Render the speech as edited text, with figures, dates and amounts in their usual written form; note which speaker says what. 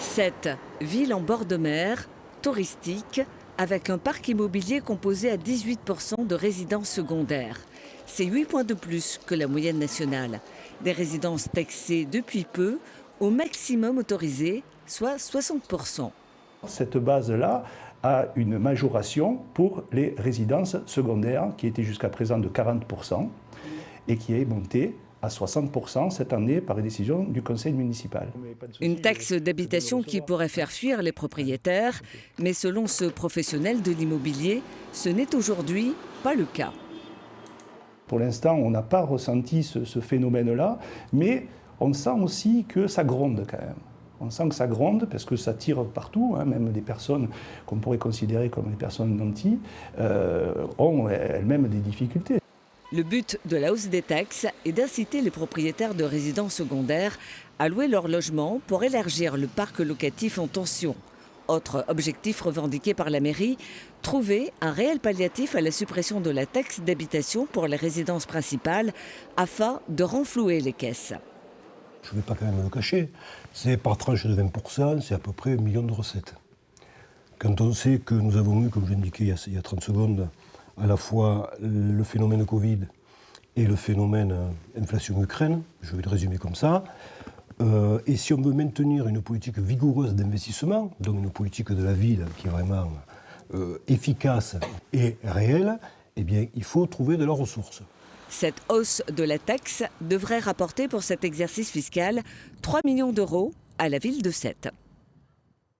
Speaker 1: Sète, ville en bord de mer, touristique, avec un parc immobilier composé à 18% de résidences secondaires. C'est 8 points de plus que la moyenne nationale. Des résidences taxées depuis peu, au maximum autorisé, soit 60%.
Speaker 2: Cette base-là a une majoration pour les résidences secondaires qui était jusqu'à présent de 40% et qui est montée à 60% cette année par une décision du conseil municipal.
Speaker 1: Une taxe d'habitation qui pourrait faire fuir les propriétaires, mais selon ce professionnel de l'immobilier, ce n'est aujourd'hui pas le cas.
Speaker 2: Pour l'instant, on n'a pas ressenti ce phénomène-là, mais on sent aussi que ça gronde quand même. On sent que ça gronde parce que ça tire partout, même des personnes qu'on pourrait considérer comme des personnes nantis ont elles-mêmes des difficultés.
Speaker 1: Le but de la hausse des taxes est d'inciter les propriétaires de résidences secondaires à louer leur logement pour élargir le parc locatif en tension. Autre objectif revendiqué par la mairie, trouver un réel palliatif à la suppression de la taxe d'habitation pour les résidences principales afin de renflouer les caisses.
Speaker 3: Je ne vais pas quand même le cacher, c'est par tranche de 20%, c'est à peu près 1 million de recettes. Quand on sait que nous avons eu, comme je l'indiquais il y a 30 secondes, à la fois le phénomène Covid et le phénomène inflation Ukraine, je vais le résumer comme ça, et si on veut maintenir une politique vigoureuse d'investissement, donc une politique de la ville qui est vraiment efficace et réelle, eh bien, il faut trouver de la ressource.
Speaker 1: Cette hausse de la taxe devrait rapporter pour cet exercice fiscal 3 millions d'euros à la ville de Sète.